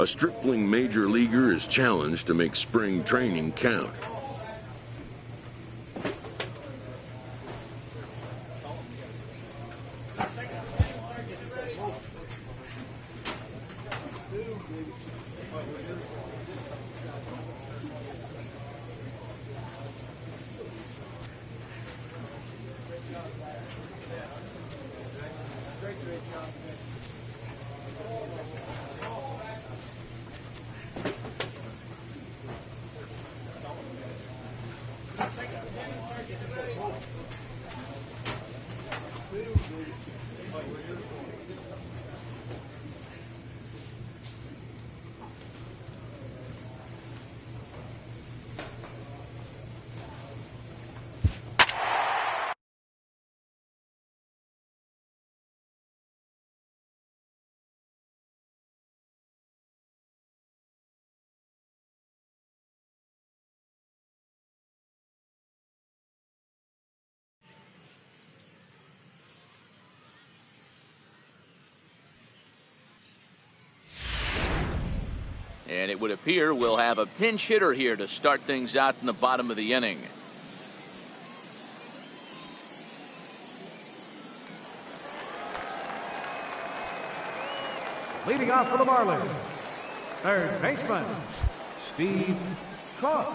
A stripling major leaguer is challenged to make spring training count. And it would appear we'll have a pinch hitter here to start things out in the bottom of the inning. Leading off for the Marlins, third baseman, Steve Cook.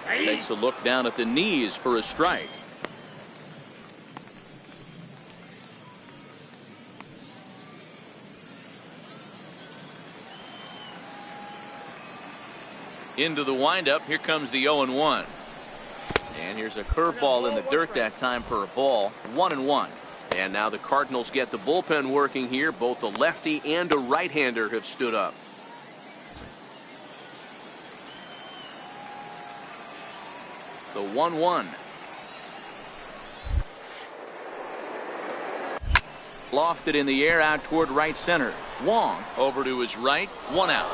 Takes a look down at the knees for a strike. Into the windup. Here comes the 0-1. And here's a curveball in the dirt that time for a ball. 1-1. And now the Cardinals get the bullpen working here. Both a lefty and a right-hander have stood up. The 1-1. Lofted in the air out toward right center. Wong over to his right. 1 out.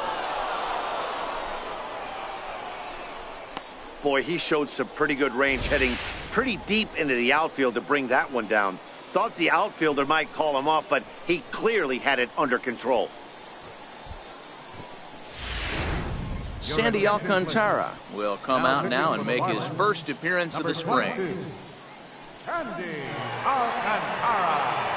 Boy, he showed some pretty good range, heading pretty deep into the outfield to bring that one down. Thought the outfielder might call him off, but he clearly had it under control. Sandy Alcantara will come out now and make his first appearance of the spring. Sandy Alcantara.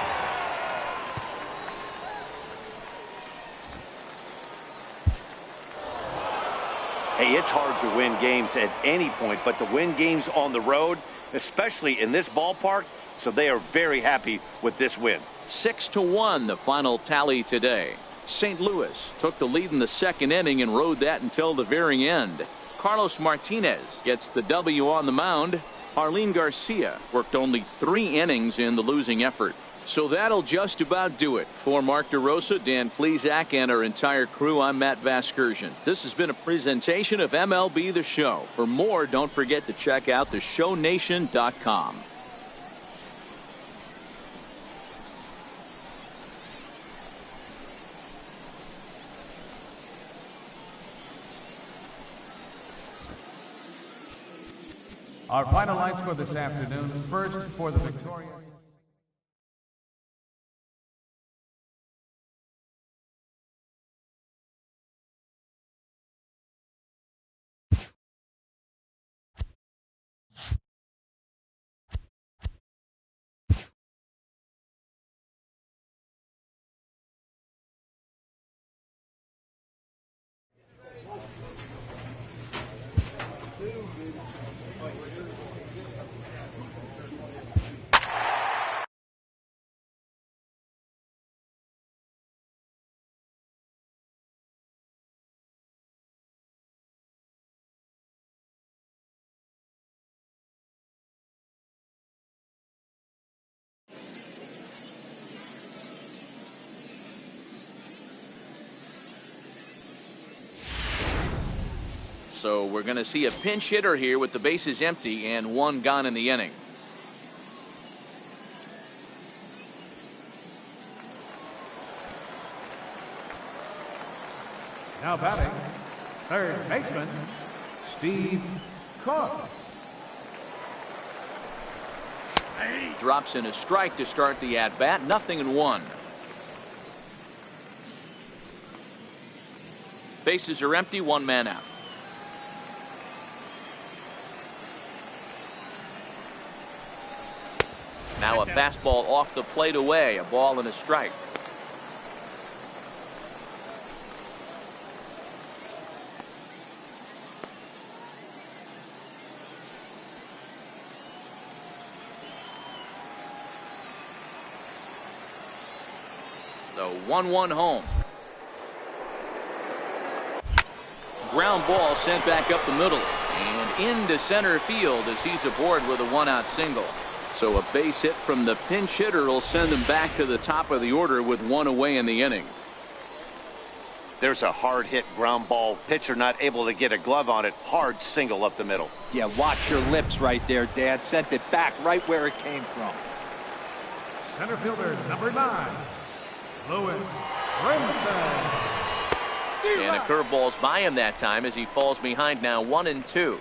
Hey, it's hard to win games at any point, but to win games on the road, especially in this ballpark, so they are very happy with this win. 6-1 the final tally today. St. Louis took the lead in the second inning and rode that until the very end. Carlos Martinez gets the W on the mound. Arlene Garcia worked only 3 innings in the losing effort. So that'll just about do it. For Mark DeRosa, Dan Plesac, and our entire crew, I'm Matt Vasgersian. This has been a presentation of MLB The Show. For more, don't forget to check out theshownation.com. Our final lights for this afternoon. First for the Victoria. So we're going to see a pinch hitter here with the bases empty and 1 gone in the inning. Now batting, third baseman, Steve Cook. Drops in a strike to start the at-bat. 0-1. Bases are empty. One man out. Now a fastball off the plate away. A ball and a strike. The 1-1 home. Ground ball sent back up the middle and into center field as he's aboard with a one-out single. So a base hit from the pinch hitter will send him back to the top of the order with one away in the inning. There's a hard hit ground ball. Pitcher not able to get a glove on it. Hard single up the middle. Yeah, watch your lips right there, Dad. Sent it back right where it came from. Center fielder number 9, Lewis Brinson. And a curveball's by him that time as he falls behind now 1-2.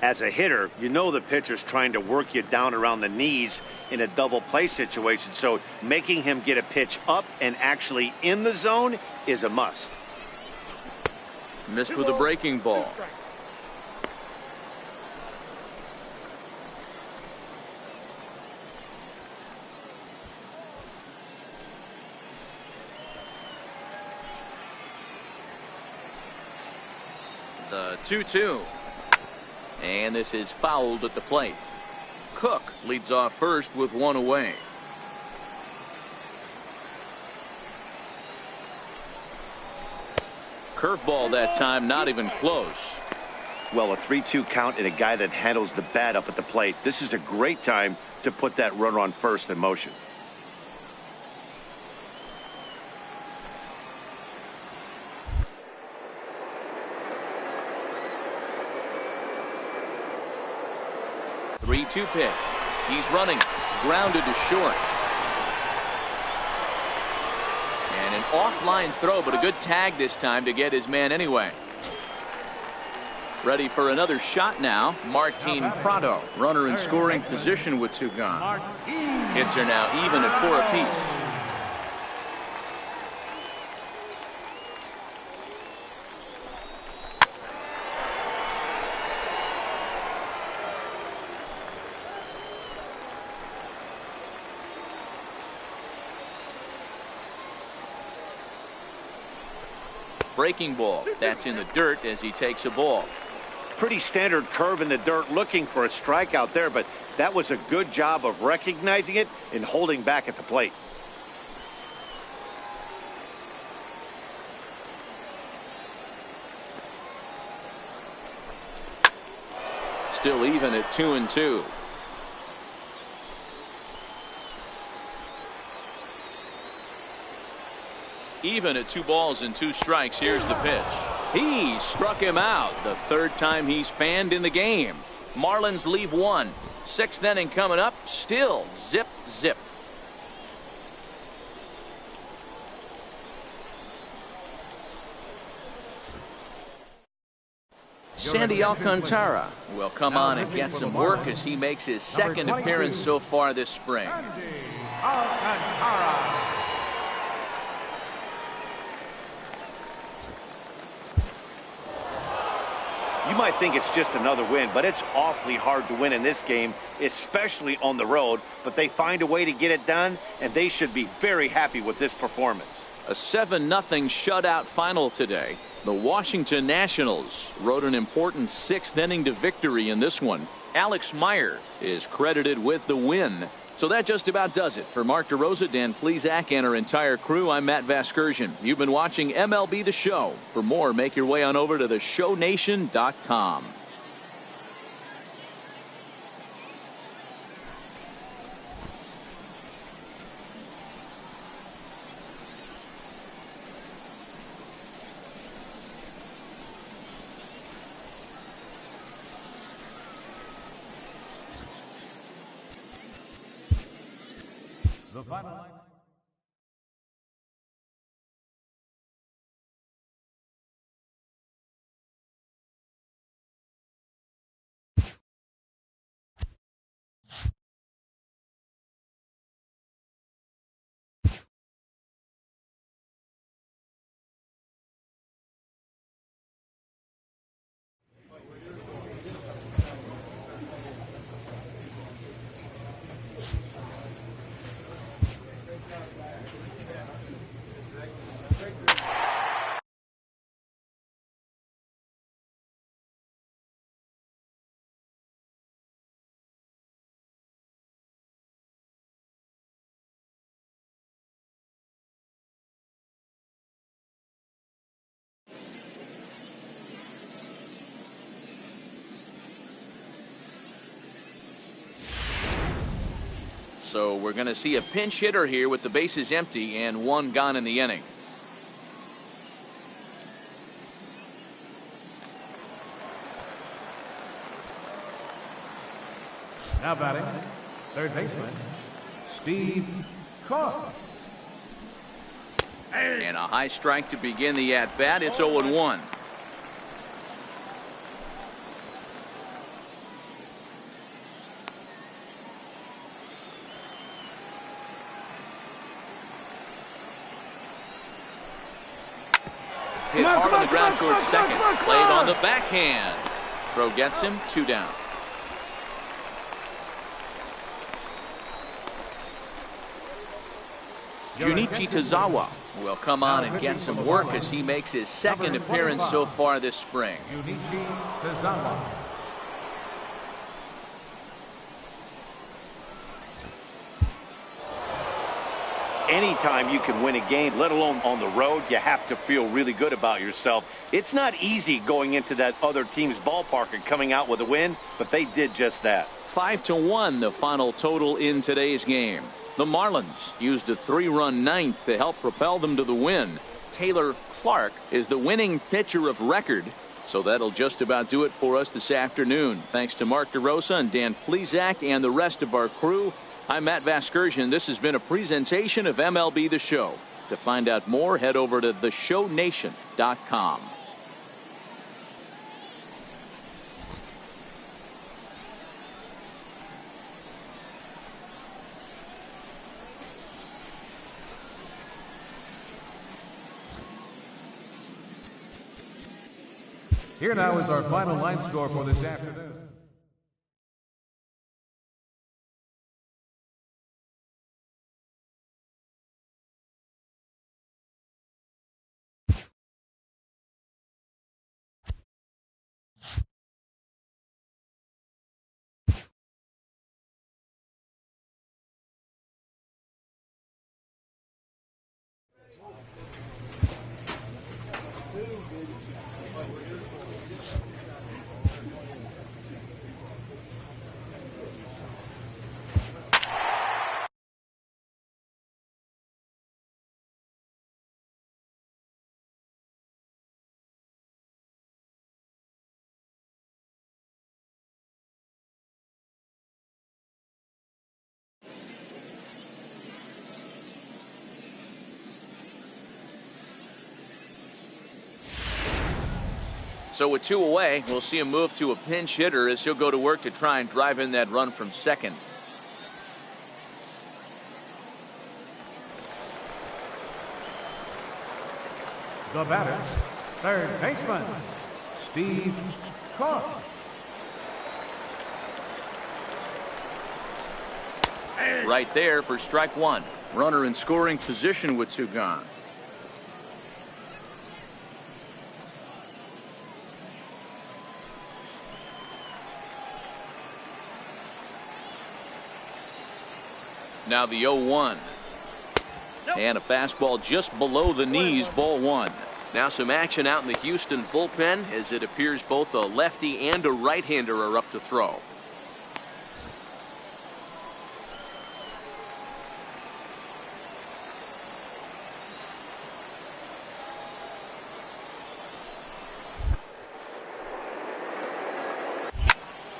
As a hitter, you know the pitcher's trying to work you down around the knees in a double play situation, so making him get a pitch up and actually in the zone is a must. Missed with a breaking ball. The 2-2. And this is fouled at the plate. Cook leads off first with one away. Curveball that time, not even close. Well, a 3-2 count and a guy that handles the bat up at the plate. This is a great time to put that runner on first in motion. Three-two pitch. He's running. Grounded to short. And an offline throw, but a good tag this time to get his man anyway. Ready for another shot now. Martin Prado. Runner in scoring position with two gone. Hits are now even at 4 apiece. Breaking ball. That's in the dirt as he takes a ball. Pretty standard curve in the dirt, looking for a strikeout there, but that was a good job of recognizing it and holding back at the plate. Still even at 2-2. Even at 2 balls and 2 strikes. Here's the pitch. He struck him out. The third time he's fanned in the game. Marlins leave 1. 6th inning coming up. Still zip, zip. Sandy Alcantara will come on and get some work as he makes his second appearance so far this spring. Alcantara. You might think it's just another win, but it's awfully hard to win in this game, especially on the road. But they find a way to get it done, and they should be very happy with this performance. A 7-0 shutout final today. The Washington Nationals rode an important 6th inning to victory in this one. Alex Meyer is credited with the win. So that just about does it. For Mark DeRosa, Dan Plesac, and our entire crew, I'm Matt Vasgersian. You've been watching MLB The Show. For more, make your way on over to theshownation.com. The final. So we're going to see a pinch hitter here with the bases empty and one gone in the inning. Now batting, third baseman, Steve Clark. And a high strike to begin the at-bat. It's 0-1. Hit hard on the ground towards second. Played on the backhand. Throw gets him, 2 down. Junichi Tazawa will come on and get some work as he makes his second appearance so far this spring. Junichi Tazawa. Anytime you can win a game, let alone on the road, you have to feel really good about yourself. It's not easy going into that other team's ballpark and coming out with a win, but they did just that. 5-1 the final total in today's game. The Marlins used a 3-run ninth to help propel them to the win. Taylor Clark is the winning pitcher of record. So that'll just about do it for us this afternoon. Thanks to Mark DeRosa and Dan Plesac and the rest of our crew. I'm Matt Vasgersian. This has been a presentation of MLB The Show. To find out more, head over to theshownation.com. Here now is our final line score for this afternoon. So with 2 away, we'll see him move to a pinch hitter as he'll go to work to try and drive in that run from second. The batter, third baseman, Steve Clark. Right there for strike 1. Runner in scoring position with 2 gone. Now the 0-1. And a fastball just below the knees, ball 1. Now some action out in the Houston bullpen as it appears both a lefty and a right-hander are up to throw.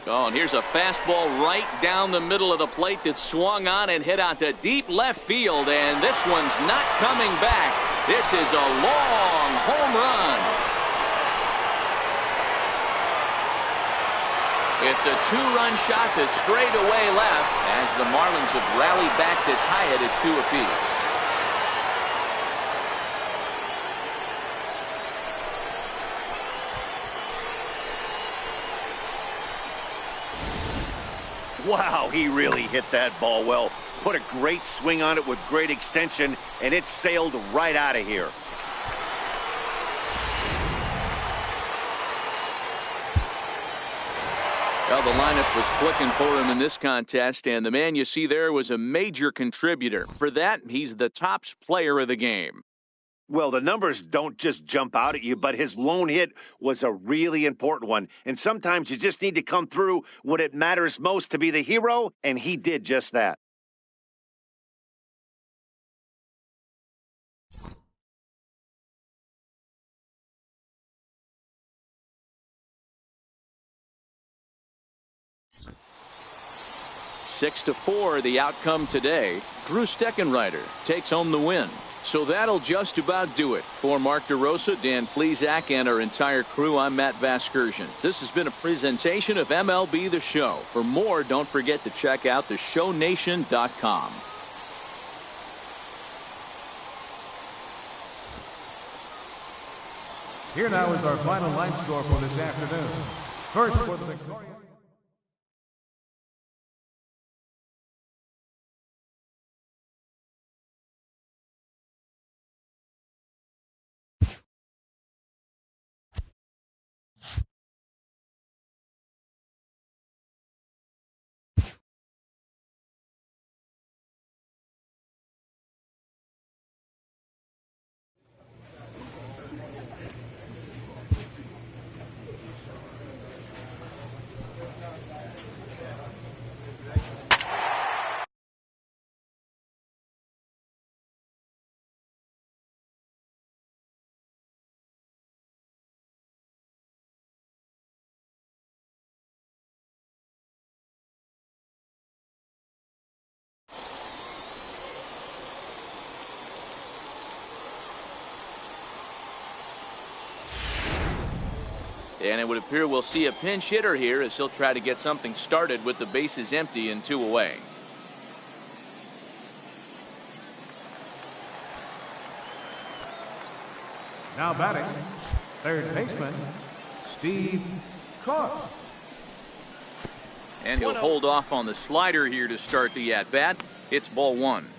Oh, and here's a fastball right down the middle of the plate that swung on and hit out to deep left field, and this one's not coming back. This is a long home run. It's a 2-run shot to straightaway left as the Marlins have rallied back to tie it at 2 apiece. Wow, he really hit that ball well. Put a great swing on it with great extension, and it sailed right out of here. Well, the lineup was clicking for him in this contest, and the man you see there was a major contributor. For that, he's the top player of the game. Well, the numbers don't just jump out at you, but his lone hit was a really important one. And sometimes you just need to come through when it matters most to be the hero, and he did just that. 6-4 the outcome today. Drew Steckenrider takes home the win. So that'll just about do it. For Mark DeRosa, Dan Plesac, and our entire crew, I'm Matt Vasgersian. This has been a presentation of MLB The Show. For more, don't forget to check out theshownation.com. Here now is our final line score for this afternoon. First for the victorious. And it would appear we'll see a pinch hitter here as he'll try to get something started with the bases empty and 2 away. Now batting, third baseman, Steve Cook. And he'll hold off on the slider here to start the at-bat. It's ball 1.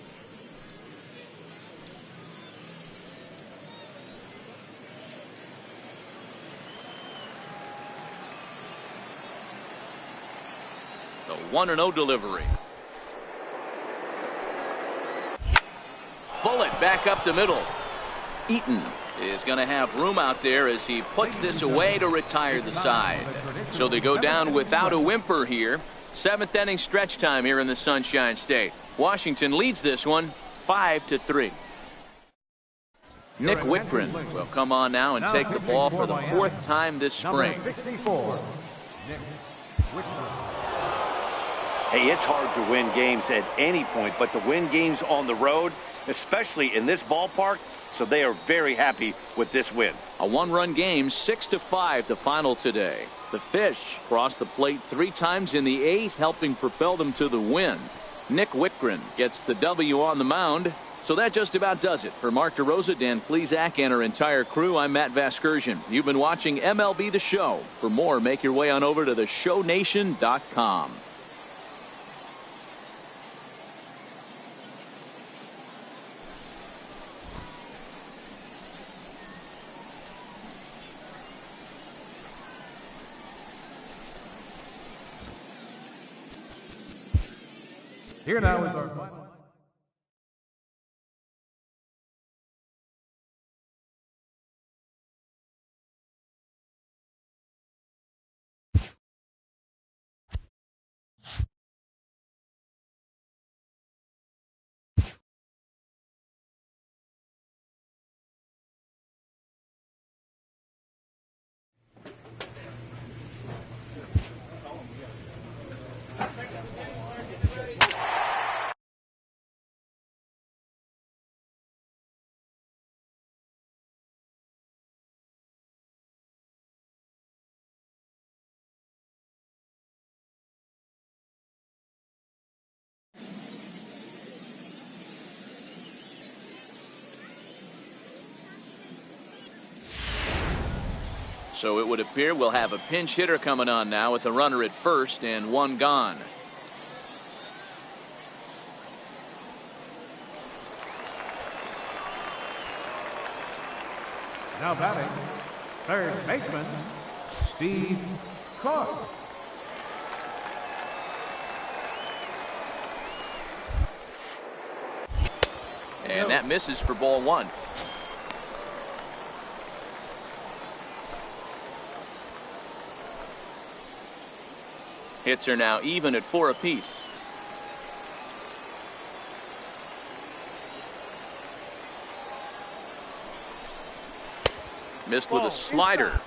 The 1-0 delivery. Bullet back up the middle. Eaton is going to have room out there as he puts this away to retire the side. So they go down without a whimper here. 7th inning stretch time here in the Sunshine State. Washington leads this one 5-3. Nick Whitgren will come on now and take the ball for the 4th time this spring. Hey, it's hard to win games at any point, but to win games on the road, especially in this ballpark, so they are very happy with this win. A 1-run game, 6-5 the final today. The Fish crossed the plate 3 times in the 8th, helping propel them to the win. Nick Whitgren gets the W on the mound. So that just about does it. For Mark DeRosa, Dan Plesac, and our entire crew, I'm Matt Vasgersian. You've been watching MLB The Show. For more, make your way on over to theshownation.com. Here now is our final. So it would appear we'll have a pinch hitter coming on now with a runner at first and 1 gone. Now batting, third baseman, Steve Cook. And that misses for ball 1. Hits are now even at 4 apiece. Missed with a slider.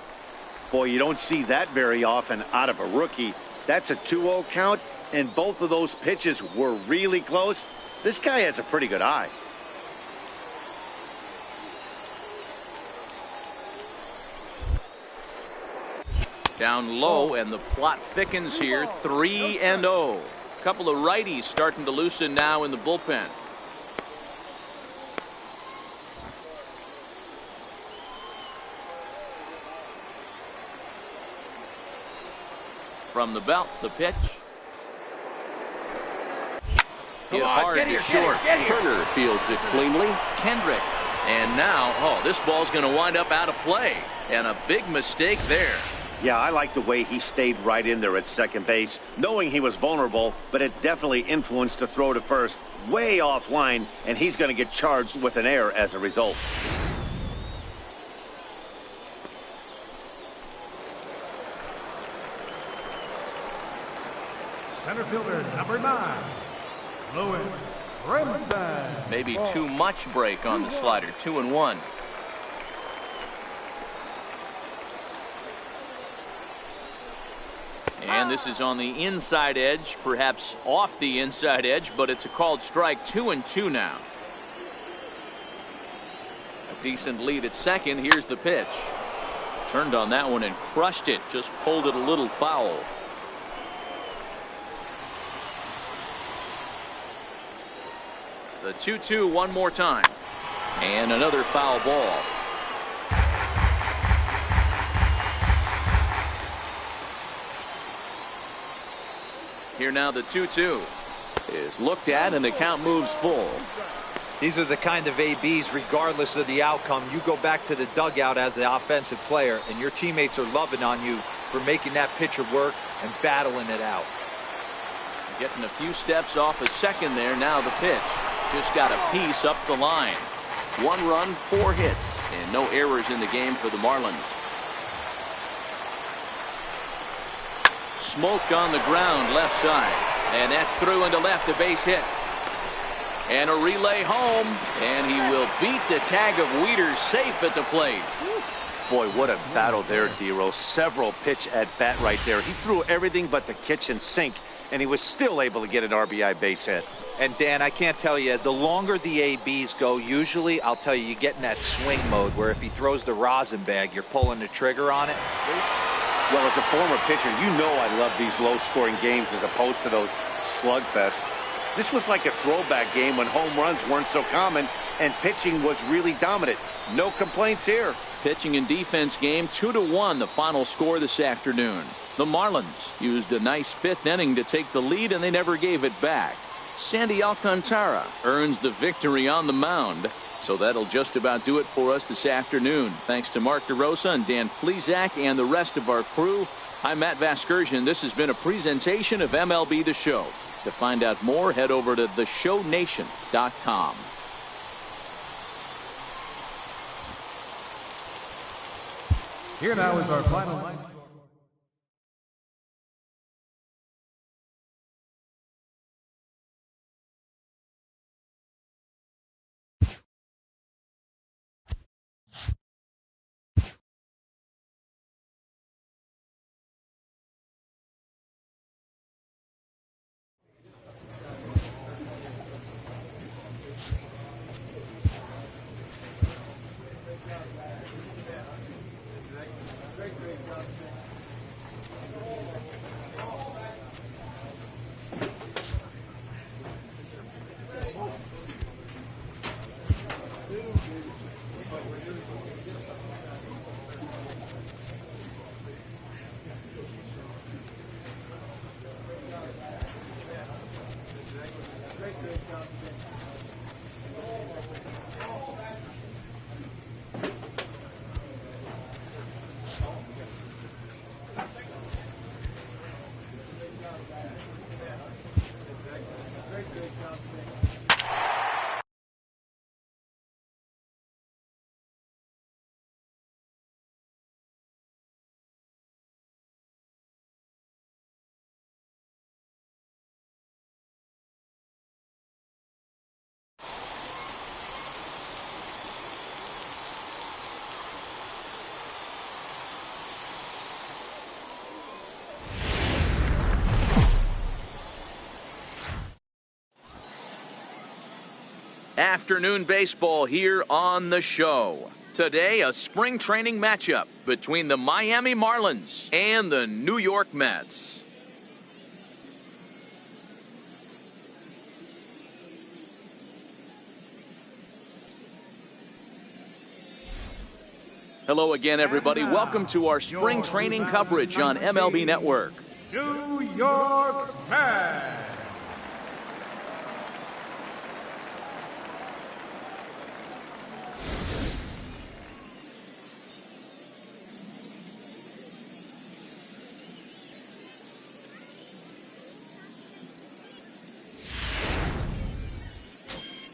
Boy, you don't see that very often out of a rookie. That's a 2-0 count. and both of those pitches were really close. This guy has a pretty good eye. Down low, and the plot thickens here. 3-0. Couple of righties starting to loosen now in the bullpen. From the belt, the pitch. Hit hard to short. Turner fields it cleanly. Kendrick. And now, oh, this ball's going to wind up out of play. And a big mistake there. Yeah, I like the way he stayed right in there at second base, knowing he was vulnerable, but it definitely influenced the throw to first. Way offline, and he's going to get charged with an error as a result. Center fielder, number 9, Louis Brimson. Maybe too much break on the slider. 2-1. And this is on the inside edge, perhaps off the inside edge, but it's a called strike. 2-2 now. A decent lead at second. Here's the pitch. Turned on that one and crushed it. Just pulled it a little foul. The 2-2 one more time. And another foul ball. Here now the 2-2 is looked at, and the count moves full. These are the kind of ABs, regardless of the outcome. You go back to the dugout as an offensive player, and your teammates are loving on you for making that pitcher work and battling it out. Getting a few steps off a second there. Now the pitch. Just got a piece up the line. 1 run, 4 hits, and no errors in the game for the Marlins. Smoke on the ground left side, and that's through into left, a base hit, and a relay home, and he will beat the tag of Wieters safe at the plate. Boy, what a battle there, Dero. Several pitch at bat right there. He threw everything but the kitchen sink, and he was still able to get an RBI base hit. And Dan, I can't tell you, the longer the ABs go, usually I'll tell you get in that swing mode where if he throws the rosin bag, you're pulling the trigger on it. Well, as a former pitcher, you know I love these low-scoring games as opposed to those slugfests. This was like a throwback game when home runs weren't so common and pitching was really dominant. No complaints here. Pitching and defense game, 2-1 the final score this afternoon. The Marlins used a nice 5th inning to take the lead, and they never gave it back. Sandy Alcantara earns the victory on the mound. So that'll just about do it for us this afternoon. Thanks to Mark DeRosa and Dan Plesac and the rest of our crew. I'm Matt Vasgersian. This has been a presentation of MLB The Show. To find out more, head over to theshownation.com. Here now is our final line. Afternoon baseball here on the show. Today, a spring training matchup between the Miami Marlins and the New York Mets. Hello again, everybody. Welcome to our spring training coverage on MLB Network. New York Mets.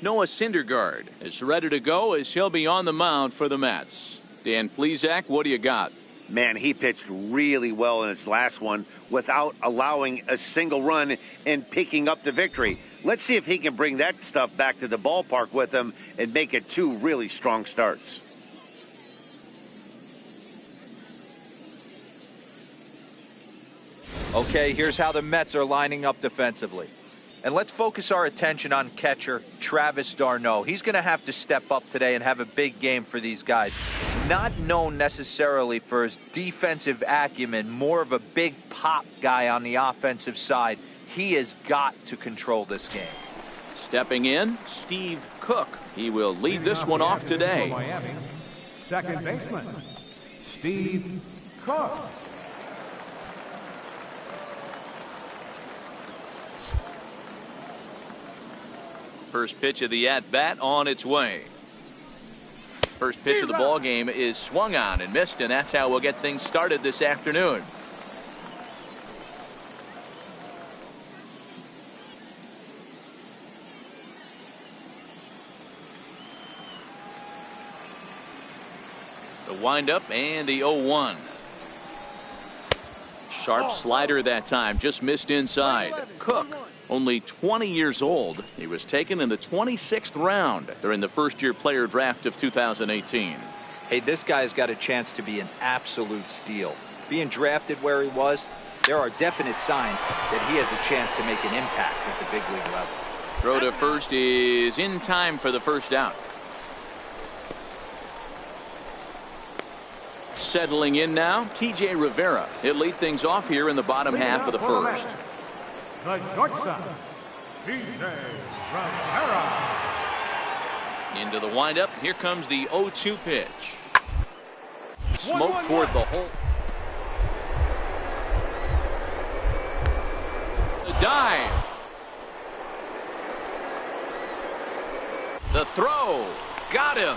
Noah Syndergaard is ready to go as he'll be on the mound for the Mets. Dan Plesac, what do you got? Man, he pitched really well in his last one without allowing a single run and picking up the victory. Let's see if he can bring that stuff back to the ballpark with him and make it 2 really strong starts. Okay, here's how the Mets are lining up defensively. And let's focus our attention on catcher Travis d'Arnaud. He's going to have to step up today and have a big game for these guys. Not known necessarily for his defensive acumen, more of a big pop guy on the offensive side. He has got to control this game. Stepping in, Steve Cook. He will lead this one off today. Miami, second baseman, Steve Cook. First pitch of the at-bat on its way. First pitch of the ball game is swung on and missed, and that's how we'll get things started this afternoon. The windup and the 0-1. Sharp slider that time, just missed inside. Cook, only 20 years old. He was taken in the 26th round during the first-year player draft of 2018. Hey, this guy's got a chance to be an absolute steal. Being drafted where he was, there are definite signs that he has a chance to make an impact at the big league level. Throw to first is in time for the first out. Settling in now, TJ Rivera. He'll lead things off here in the bottom half of the first. The shortstop, TJ Rivera. Into the windup. Here comes the 0-2 pitch. Smoke toward the hole. The dive. The throw. Got him.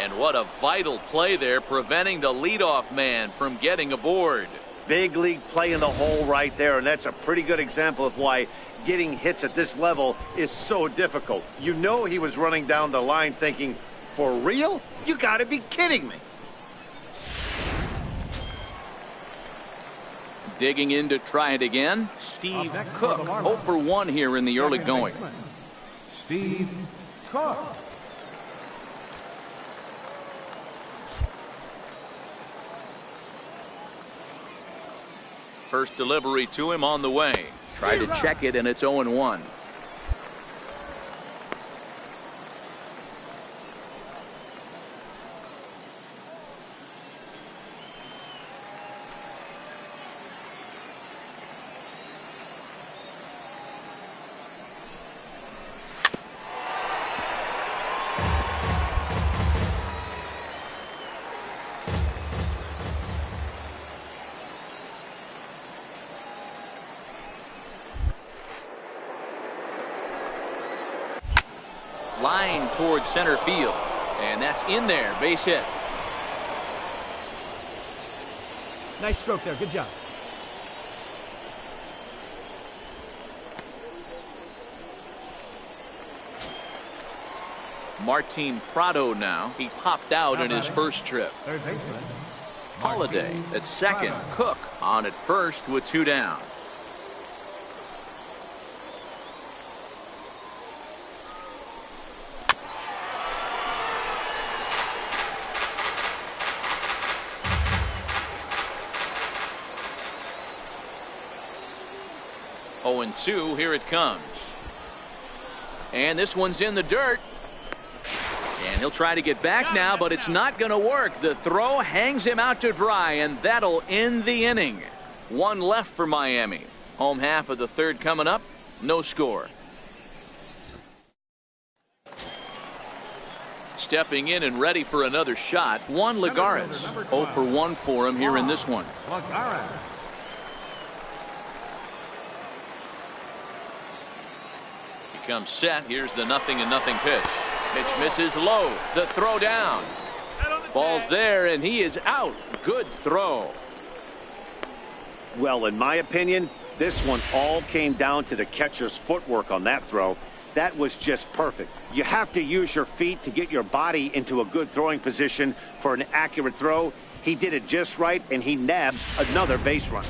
And what a vital play there, preventing the leadoff man from getting aboard. Big league play in the hole right there, and that's a pretty good example of why getting hits at this level is so difficult. You know he was running down the line thinking, for real? You got to be kidding me. Digging in to try it again, Steve Cook. 0 for 1 here in the early going. Steve Cook. First delivery to him on the way. Tried to check it, and it's 0-1. Line towards center field, and that's in there. Base hit. Nice stroke there. Good job. Martin Prado now. He popped out in his first trip. Third baseman, Holiday at second. Cook on at first with 2 down. Oh, 0-2, here it comes. And this one's in the dirt. And he'll try to get back now, but it's not going to work. The throw hangs him out to dry, and that'll end the inning. One left for Miami. Home half of the third coming up. No score. Stepping in and ready for another shot, Juan Lagares. 0 for 1 for him here in this one. He comes set. Here's the 0-0 pitch. Pitch misses low. The throw down. Ball's there, and he is out. Good throw. Well, in my opinion, this one all came down to the catcher's footwork on that throw. That was just perfect. You have to use your feet to get your body into a good throwing position for an accurate throw. He did it just right, and he nabs another base run.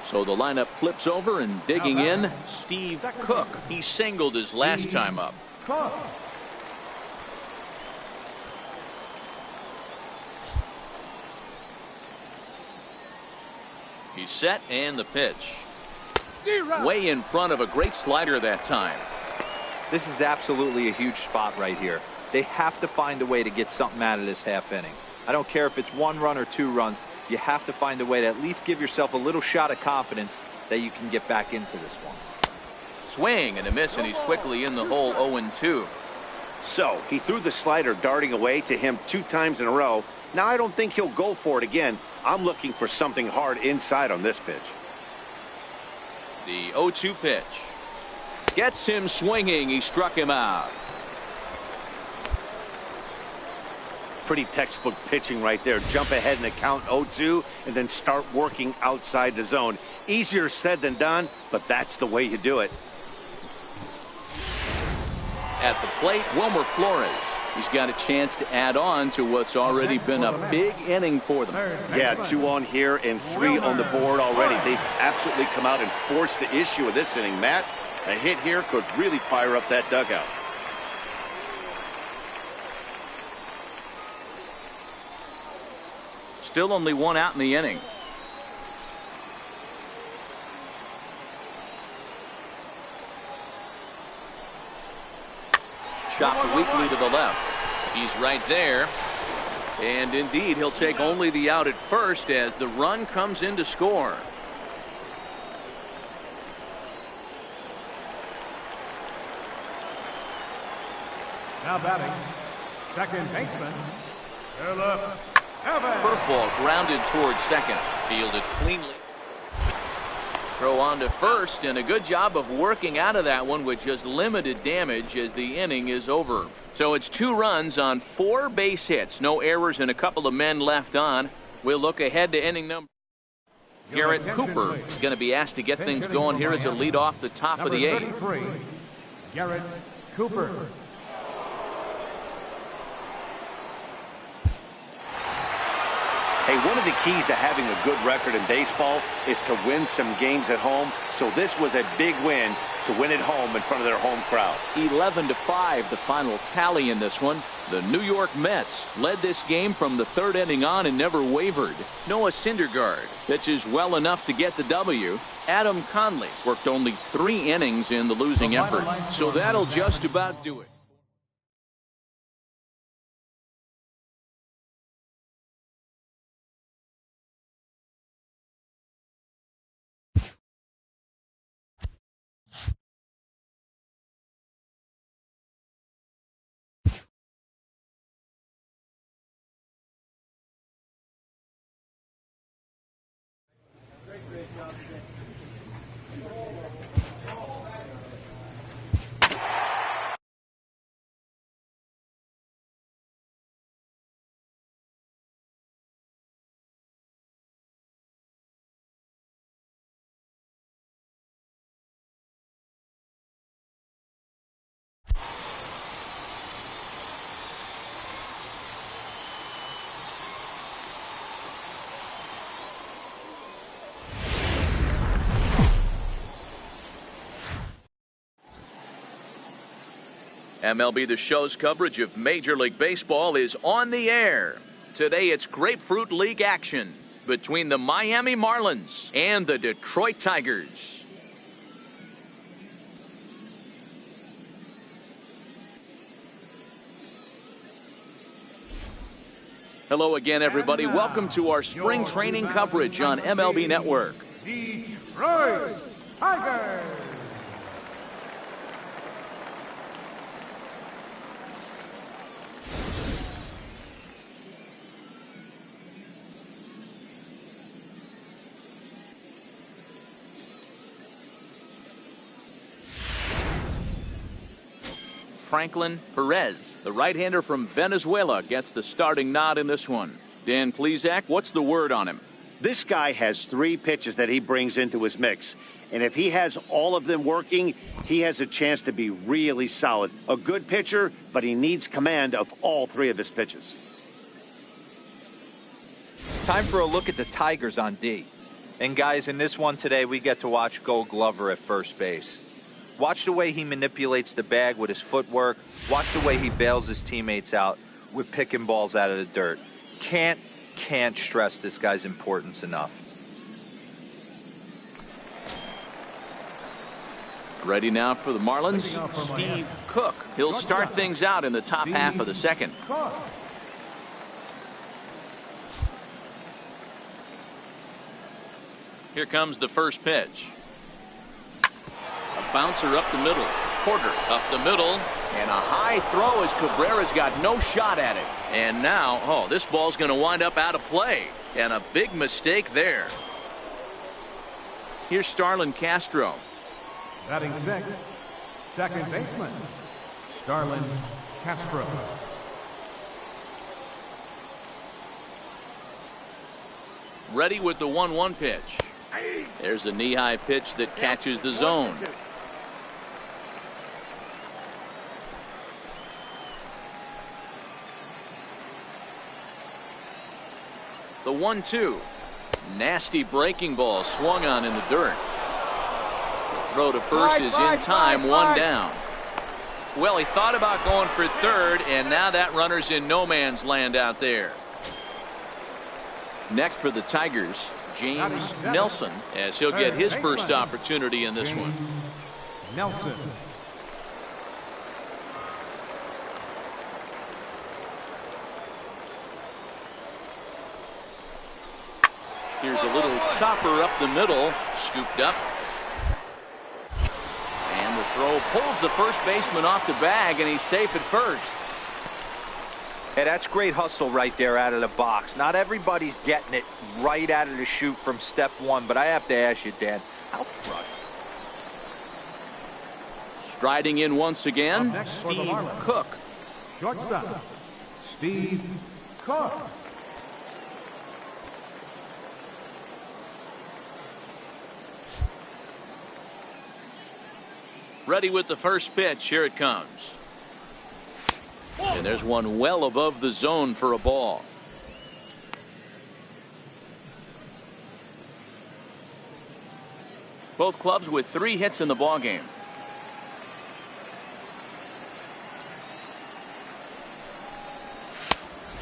So the lineup flips over, and digging in, Steve Cook. He singled his last time up. He's set, and the pitch. Way in front of a great slider that time. This is absolutely a huge spot right here. They have to find a way to get something out of this half inning. I don't care if it's 1 run or 2 runs. You have to find a way to at least give yourself a little shot of confidence that you can get back into this one. Swing and a miss, and he's quickly in the hole. 0-2. So he threw the slider darting away to him 2 times in a row. Now I don't think he'll go for it again. I'm looking for something hard inside on this pitch. The 0-2 pitch gets him swinging. He struck him out. Pretty textbook pitching right there. Jump ahead in the count 0-2 and then start working outside the zone. Easier said than done, but that's the way you do it. At the plate, Wilmer Flores. He's got a chance to add on to what's already been a big inning for them. Yeah, 2 on here and 3 on the board already. They've absolutely come out and forced the issue of this inning. Matt, a hit here could really fire up that dugout. Still only 1 out in the inning. Chopped weakly to the left. He's right there. And indeed, he'll take only the out at first as the run comes in to score. Now batting, second baseman, Philip Evans. Curveball grounded towards second. Fielded cleanly. Throw on to first, and a good job of working out of that one with just limited damage as the inning is over. So it's 2 runs on 4 base hits. No errors and a couple of men left on. We'll look ahead to inning number. Garrett Cooper is going to be asked to get things going here as a lead off the top of the 8th. Garrett Cooper. Hey, one of the keys to having a good record in baseball is to win some games at home. So this was a big win to win at home in front of their home crowd. 11-5 the final tally in this one. The New York Mets led this game from the 3rd inning on and never wavered. Noah Syndergaard pitches well enough to get the W. Adam Conley worked only 3 innings in the losing effort. So that'll just about do it. MLB The Show's coverage of Major League Baseball is on the air. Today it's Grapefruit League action between the Miami Marlins and the Detroit Tigers. Hello again, everybody. Welcome to our spring training coverage on MLB Network. Detroit Tigers. Franklin Perez, the right-hander from Venezuela, gets the starting nod in this one. Dan Plesac, what's the word on him? This guy has 3 pitches that he brings into his mix. And if he has all of them working, he has a chance to be really solid. A good pitcher, but he needs command of all 3 of his pitches. Time for a look at the Tigers on D. And guys, in this one today, we get to watch Gold Glover at first base. Watch the way he manipulates the bag with his footwork. Watch the way he bails his teammates out with picking balls out of the dirt. Can't stress this guy's importance enough. Ready now for the Marlins, Steve Cook. He'll start things out in the top half of the second. Here comes the first pitch. A bouncer up the middle. Porter up the middle. And a high throw as Cabrera's got no shot at it. And now, oh, this ball's going to wind up out of play. And a big mistake there. Here's Starlin Castro. Batting sixth, second baseman, Starlin Castro. Ready with the 1-1 pitch. There's a knee-high pitch that catches the zone. The 1-2. Nasty breaking ball swung on in the dirt. The throw to first is in time, 1 down. Well, he thought about going for third, and now that runner's in no man's land out there. Next for the Tigers, James Nelson, as he'll get his first opportunity in this one. Nelson. Here's a little chopper up the middle, scooped up. And the throw pulls the first baseman off the bag, and he's safe at first. Hey, that's great hustle right there out of the box. Not everybody's getting it right out of the chute from step 1, but I have to ask you, Dan, how frustrating. Striding in once again, Steve Cook. Shortstop, Steve Cook. Ready with the first pitch. Here it comes. And there's one well above the zone for a ball. Both clubs with 3 hits in the ballgame.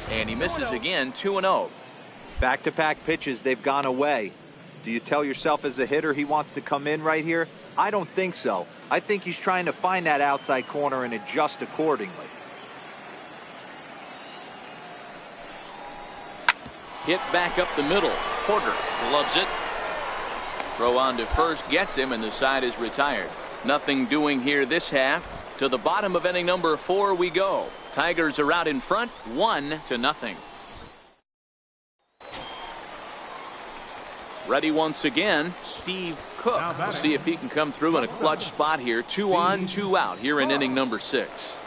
And he misses again, 2-0. Back-to-back pitches, they've gone away. Do you tell yourself as a hitter he wants to come in right here? I don't think so. I think he's trying to find that outside corner and adjust accordingly. Hit back up the middle. Porter gloves it. Throw on to first gets him, and the side is retired. Nothing doing here this half. To the bottom of inning number 4 we go. Tigers are out in front, 1-0. Ready once again, Steve Cook. We'll see if he can come through in a clutch spot here. 2 on, 2 out here in inning number 6.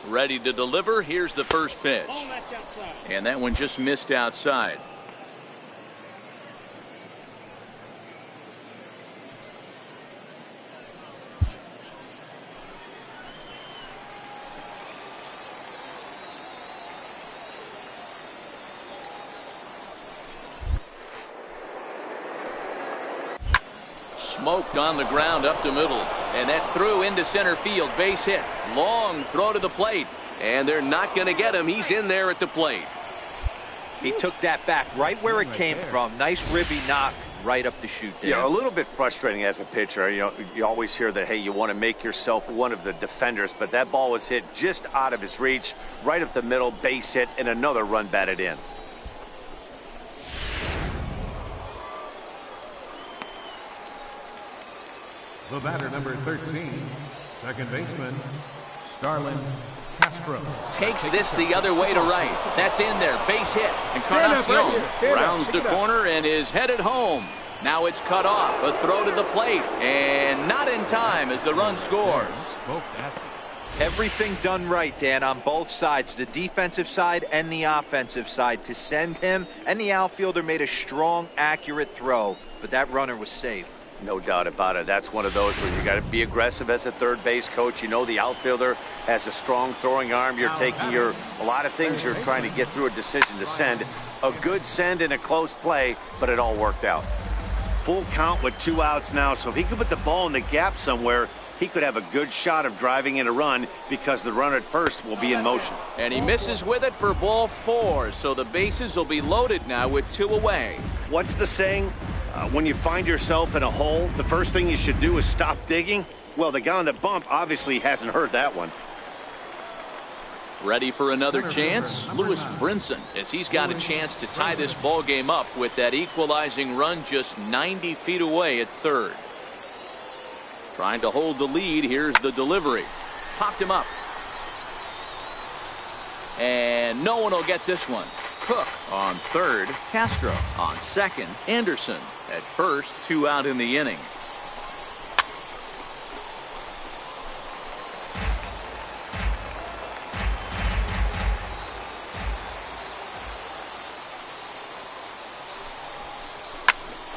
Ready to deliver. Here's the first pitch. And that one just missed outside. Smoked on the ground up the middle, and that's through into center field. Base hit. Long throw to the plate, and they're not going to get him. He's in there at the plate. He took that back right where it came from. Nice ribby knock right up the chute, Dan. Yeah, a little bit frustrating as a pitcher. You know, you always hear that, hey, you want to make yourself one of the defenders, but that ball was hit just out of his reach, right up the middle, base hit, and another run batted in. The batter, number 13, second baseman, Starlin Castro. Takes this the other way to right. That's in there. Base hit. Encarnacion rounds the corner and is headed home. Now it's cut off. A throw to the plate. And not in time as the run scores. Everything done right, Dan, on both sides, the defensive side and the offensive side, to send him, and the outfielder made a strong, accurate throw, but that runner was safe. No doubt about it. That's one of those where you got to be aggressive as a third base coach. You know the outfielder has a strong throwing arm. You're taking a lot of things you're trying to get through a decision to send. A good send in a close play, but it all worked out. Full count with 2 outs now, so if he could put the ball in the gap somewhere, he could have a good shot of driving in a run because the runner at first will be in motion. And he misses with it for ball 4, so the bases will be loaded now with 2 away. What's the saying? When you find yourself in a hole, the first thing you should do is stop digging. Well, the guy on the bump obviously hasn't heard that one. Ready for another chance? Lewis Brinson, as he's got a chance to tie this ball game up with that equalizing run just 90 feet away at third. Trying to hold the lead. Here's the delivery. Popped him up. And no one will get this one. Cook on third. Castro on second. Anderson at first. 2 out in the inning.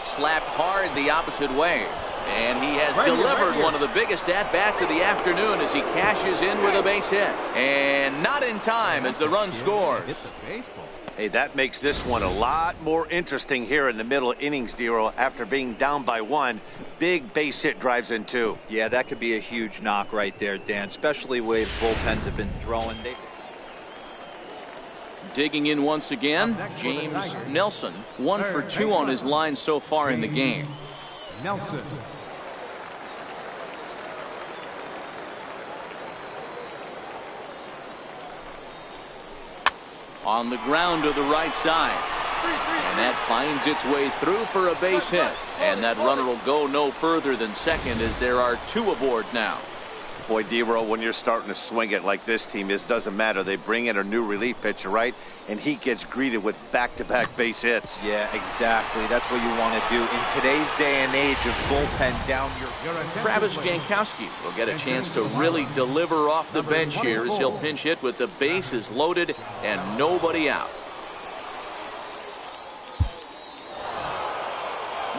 Slapped hard the opposite way. And he has delivered one of the biggest at-bats of the afternoon as he cashes in with a base hit. And not in time as the run scores. Hey, that makes this one a lot more interesting here in the middle innings, Dero. After being down by 1, big base hit drives in 2. Yeah, that could be a huge knock right there, Dan, especially the way bullpens have been throwing. Digging in once again, James Nelson, 1 for 2 on his line so far in the game. Nelson. On the ground to the right side. And that finds its way through for a base hit. And that runner will go no further than second as there are 2 aboard now. Boy, Dero, when you're starting to swing it like this team is, doesn't matter. They bring in a new relief pitcher, right? And he gets greeted with back-to-back base hits. Yeah, exactly. That's what you want to do. In today's day and age of bullpen down your... Travis Jankowski will get a chance to really deliver off the bench here as he'll pinch hit with the bases loaded and nobody out.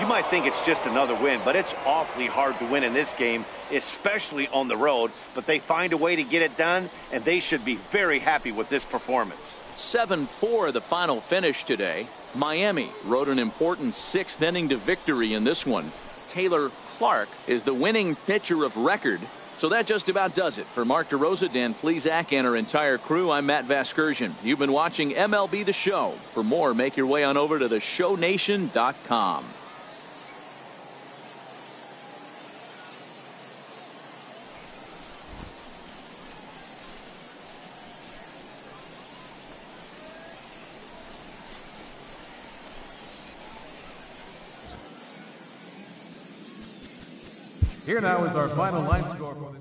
You might think it's just another win, but it's awfully hard to win in this game, especially on the road. But they find a way to get it done, and they should be very happy with this performance. 7-4 the final finish today. Miami rode an important 6th inning to victory in this one. Taylor Clark is the winning pitcher of record. So that just about does it. For Mark DeRosa, Dan Plesac, and our entire crew, I'm Matt Vasgersian. You've been watching MLB The Show. For more, make your way on over to theshownation.com. Here now is our final line score for this.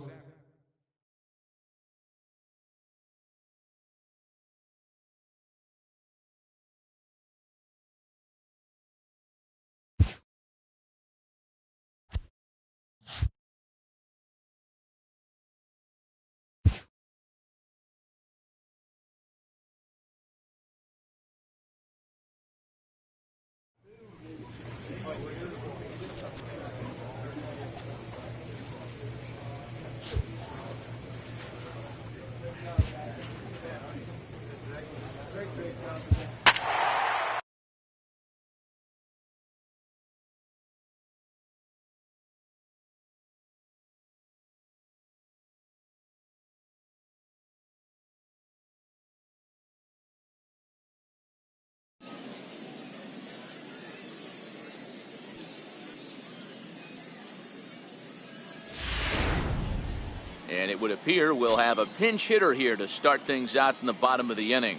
And it would appear we'll have a pinch hitter here to start things out in the bottom of the inning.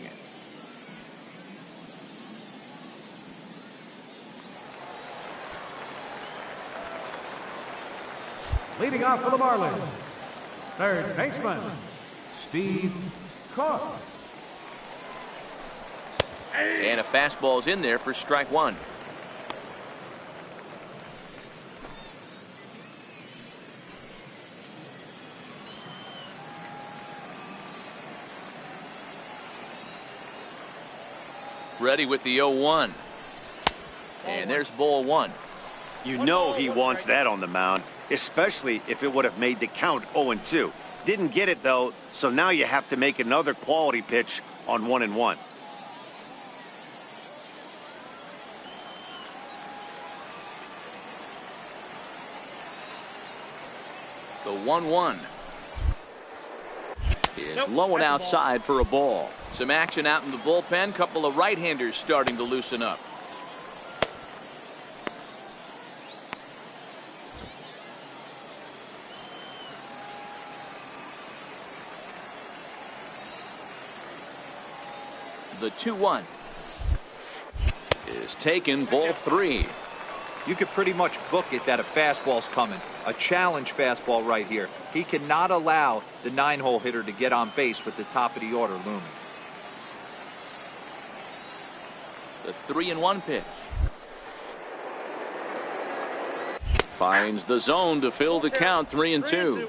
Leading off for the Marlins, third baseman, Steve Cook. And a fastball's in there for strike one. Ready with the 0-1. And there's ball one. You know he wants that on the mound, especially if it would have made the count 0-2. Didn't get it, though, so now you have to make another quality pitch on 1-1. The 1-1 is low and outside for a ball. Some action out in the bullpen. Couple of right-handers starting to loosen up. The 2-1 is taken, ball three. You could pretty much book it that a fastball's coming. A challenge fastball right here. He cannot allow the 9-hole hitter to get on base with the top of the order looming. The 3-1 pitch. Finds the zone to fill the count, 3-2.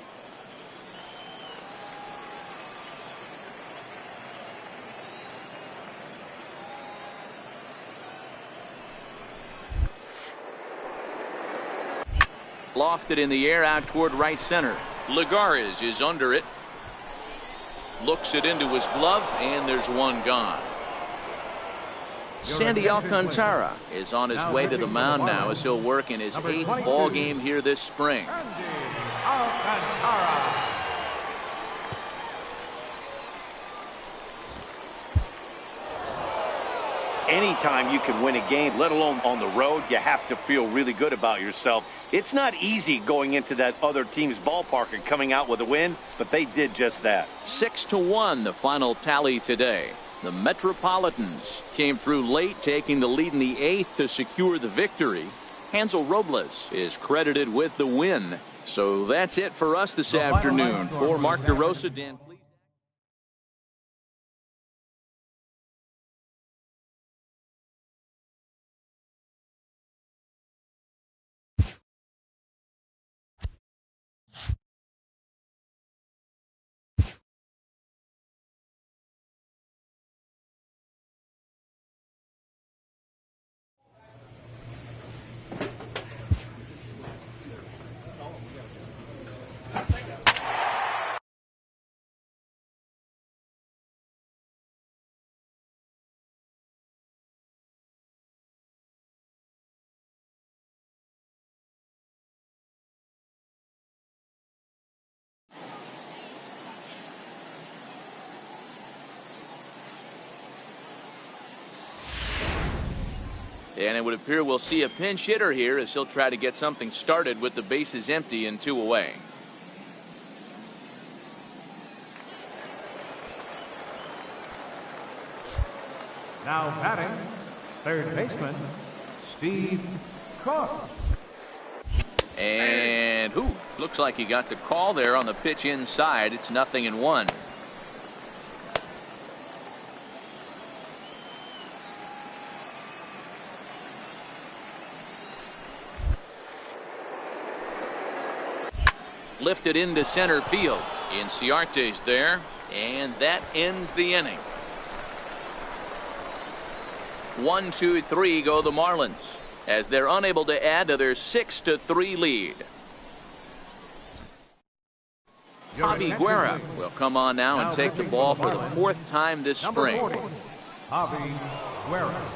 Lofted in the air out toward right center. Lagares is under it. Looks it into his glove, and there's one gone. Sandy Alcantara is on his way to the mound now as he'll work in his 8th ball game here this spring. Anytime you can win a game, let alone on the road, you have to feel really good about yourself. It's not easy going into that other team's ballpark and coming out with a win, but they did just that. 6-1 the final tally today. The Metropolitans came through late, taking the lead in the 8th to secure the victory. Hansel Robles is credited with the win. So that's it for us this afternoon. For Mark DeRosa, Dan. And it would appear we'll see a pinch hitter here as he'll try to get something started with the bases empty and 2 away. Now batting, third baseman, Steve Cook. And looks like he got the call there on the pitch inside. It's 0-1. Lifted into center field. Inciarte's there, and that ends the inning. 1, 2, 3 go the Marlins as they're unable to add to their 6-3 lead. Javi Guerra will come on now and take the ball for the 4th time this spring. Javi Guerra.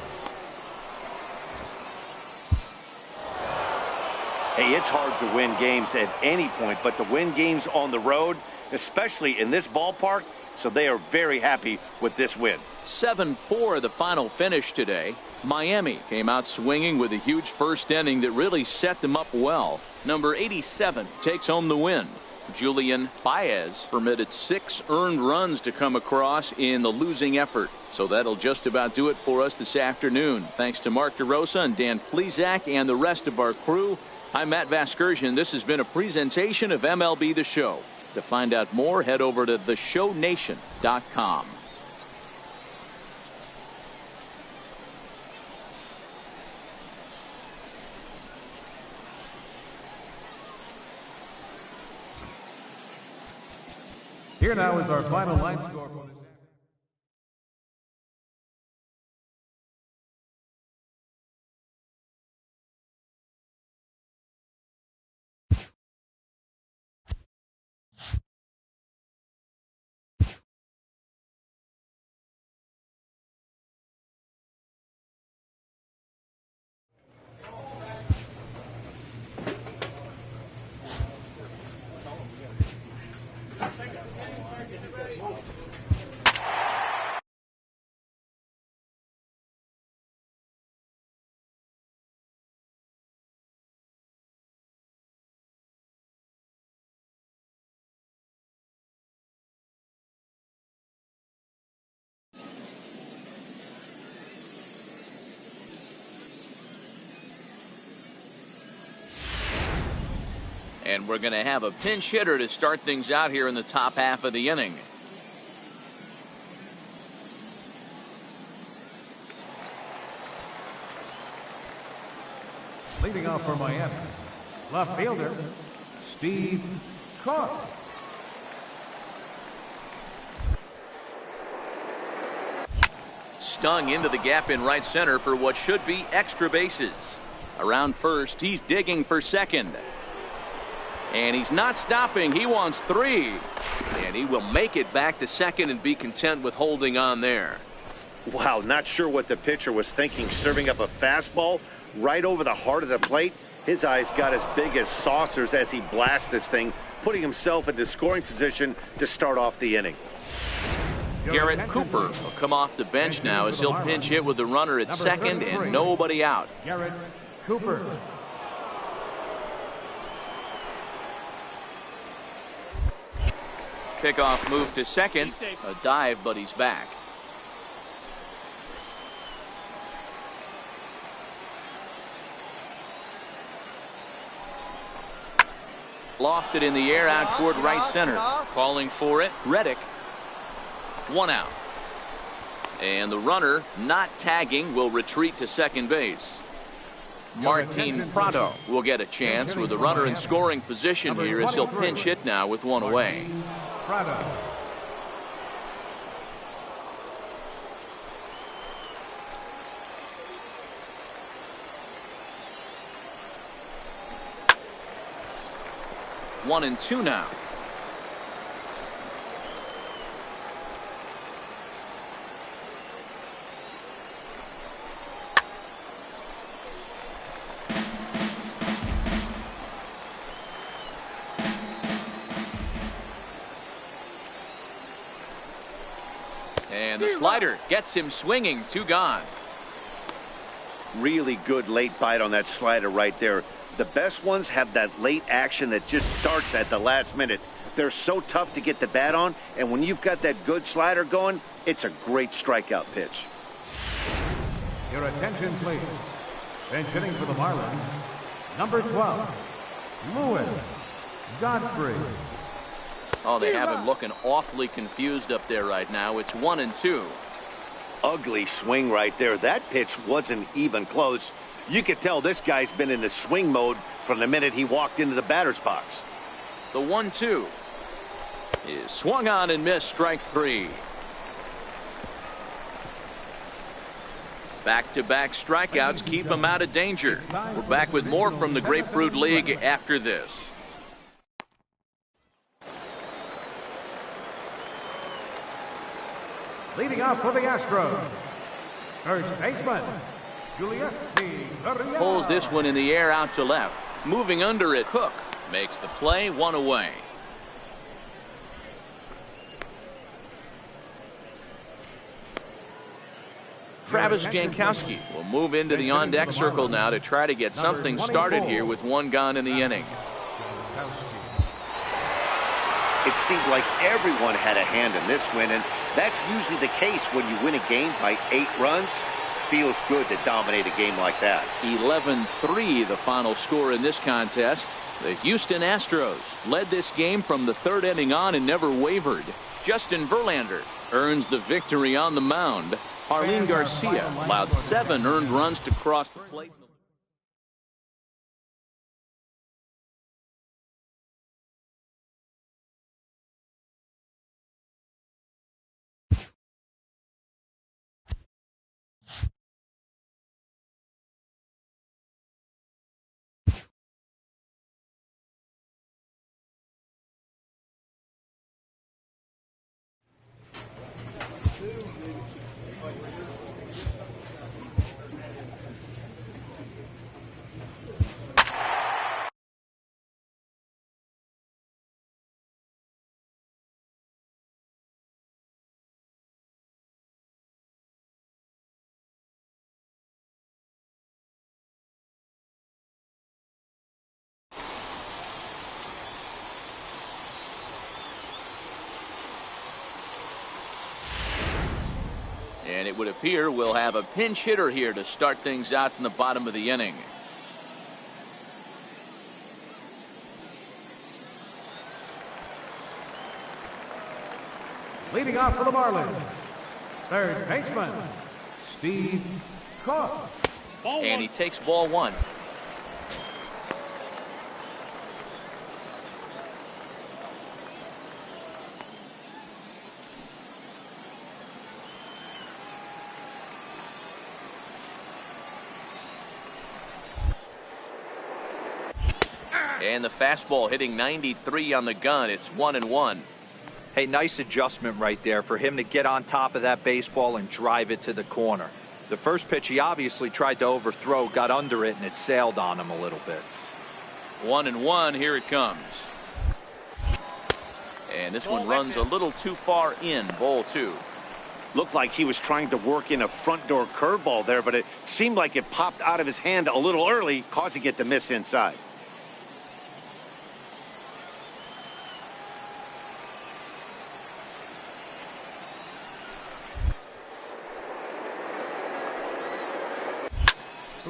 Hey, it's hard to win games at any point, but to win games on the road, especially in this ballpark, so they are very happy with this win. 7-4 the final finish today. Miami came out swinging with a huge first inning that really set them up well. Number 87 takes home the win. Julian Baez permitted 6 earned runs to come across in the losing effort. So that'll just about do it for us this afternoon. Thanks to Mark DeRosa and Dan Plesac and the rest of our crew. I'm Matt Vasgersian. This has been a presentation of MLB The Show. To find out more, head over to theshownation.com. Here now is our final line score for this. And we're going to have a pinch hitter to start things out here in the top half of the inning. Leading off for Miami, left fielder, Steve Cook. Stung into the gap in right center for what should be extra bases. Around first, he's digging for second. And he's not stopping. He wants 3. And he will make it back to second and be content with holding on there. Wow, not sure what the pitcher was thinking, serving up a fastball right over the heart of the plate. His eyes got as big as saucers as he blasts this thing, putting himself into scoring position to start off the inning. Garrett Cooper will come off the bench now as he'll pinch hit with the runner at second and nobody out. Garrett Cooper. Pickoff move to second. A dive, but he's back. Lofted in the air out toward right center. Calling for it, Reddick. 1 out. And the runner, not tagging, will retreat to second base. Martin Prado will get a chance with the runner in scoring position here as he'll pinch hit now with 1 away. Prado. One and 2 now. And the slider gets him swinging. 2 gone. Really good late bite on that slider right there. The best ones have that late action that just starts at the last minute. They're so tough to get the bat on, and when you've got that good slider going, it's a great strikeout pitch. Your attention, please. Bench hitting for the Marlins, number 12, Louis Godfrey. Oh, they have him looking awfully confused up there right now. It's 1 and 2. Ugly swing right there. That pitch wasn't even close. You could tell this guy's been in the swing mode from the minute he walked into the batter's box. The 1-2 is swung on and missed. Strike 3. Back-to-back strikeouts keep him out of danger. We're back with more from the Grapefruit League after this. Leading off for the Astros, first baseman, Julius P. Pulls this one in the air out to left. Moving under it, Cook makes the play. 1 away. Travis Jankowski will move into the on-deck circle now to try to get something started here with 1 gone in the inning. It seemed like everyone had a hand in this win, and that's usually the case when you win a game by 8 runs. Feels good to dominate a game like that. 11-3 the final score in this contest. The Houston Astros led this game from the 3rd inning on and never wavered. Justin Verlander earns the victory on the mound. Jarlin Garcia allowed 7 earned runs to cross the plate. And it would appear we'll have a pinch hitter here to start things out in the bottom of the inning. Leading off for the Marlins, third baseman, Steve Cook. And he takes ball 1. And the fastball hitting 93 on the gun. It's 1-1. Hey, nice adjustment right there for him to get on top of that baseball and drive it to the corner. The first pitch he obviously tried to overthrow, got under it, and it sailed on him a little bit. 1-1. Here it comes. And this one runs a little too far in. Ball 2. Looked like he was trying to work in a front door curveball there, but it seemed like it popped out of his hand a little early, causing it to miss inside.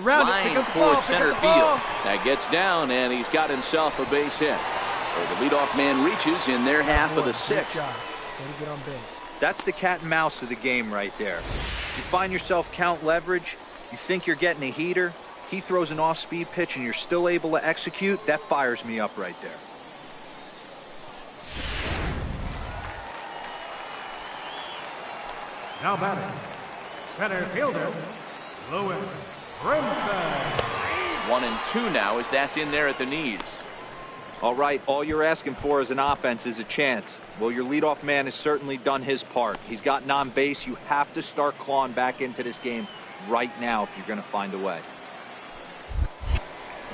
Line towards center field. That gets down, and he's got himself a base hit. So the leadoff man reaches in their half of the 6th. That's the cat and mouse of the game right there. You find yourself count leverage, you think you're getting a heater, he throws an off-speed pitch and you're still able to execute. That fires me up right there. Now batting, center fielder, Lewis Brimson. 1-2 now as that's in there at the knees. All right, all you're asking for as an offense is a chance. Well, your leadoff man has certainly done his part. He's gotten on base. You have to start clawing back into this game right now if you're going to find a way.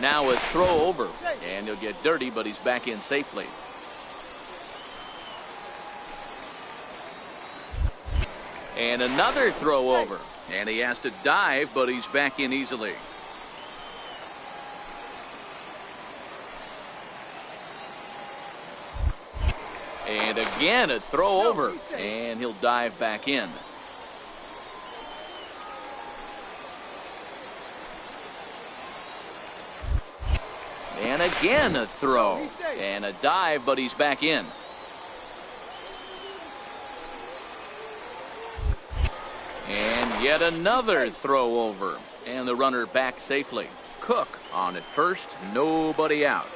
Now a throw over, and he'll get dirty, but he's back in safely. And another throw over, and he has to dive, but he's back in easily. And again a throw over, and he'll dive back in. And again a throw and a dive, but he's back in. And yet another throw over, and the runner back safely. Cook on at first, nobody out.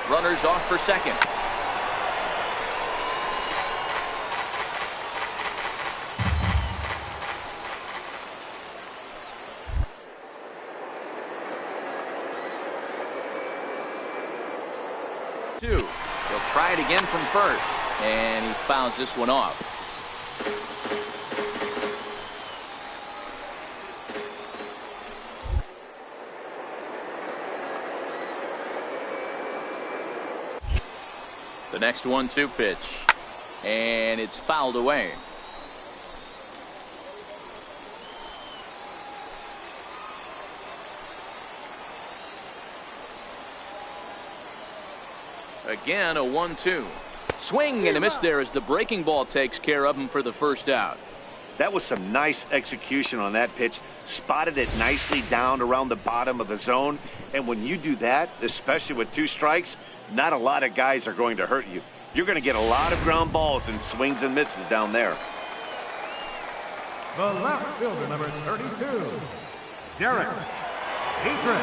Runners off for second. He'll try it again from first, and he fouls this one off. The next 1-2 pitch. And it's fouled away. Again, a 1-2. Swing and a miss there as the breaking ball takes care of him for the first out. That was some nice execution on that pitch. Spotted it nicely down around the bottom of the zone. And when you do that, especially with 2 strikes, not a lot of guys are going to hurt you. You're going to get a lot of ground balls and swings and misses down there. The left fielder, number 32, Derek Dietrich.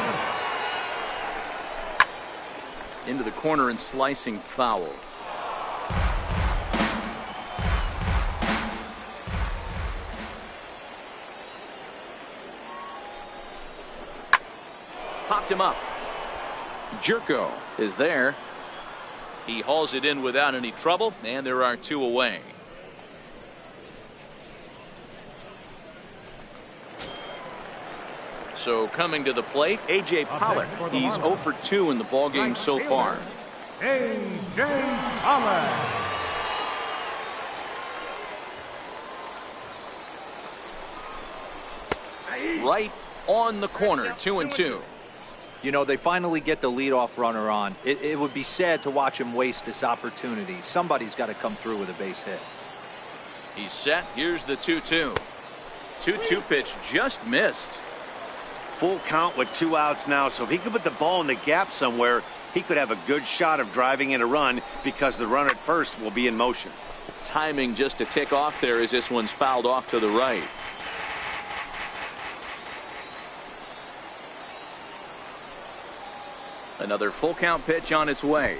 Into the corner and slicing foul. Popped him up. Jerko is there. He hauls it in without any trouble, and there are 2 away. So coming to the plate, A.J. Pollock. He's 0 for 2 in the ballgame so far. A.J. Pollock. Right on the corner, 2-2. You know, they finally get the leadoff runner on. It would be sad to watch him waste this opportunity. Somebody's got to come through with a base hit. He's set. Here's the 2-2. 2-2 pitch just missed. Full count with 2 outs now, so if he could put the ball in the gap somewhere, he could have a good shot of driving in a run because the runner at first will be in motion. Timing just to tick off there as this one's fouled off to the right. Another full count pitch on its way.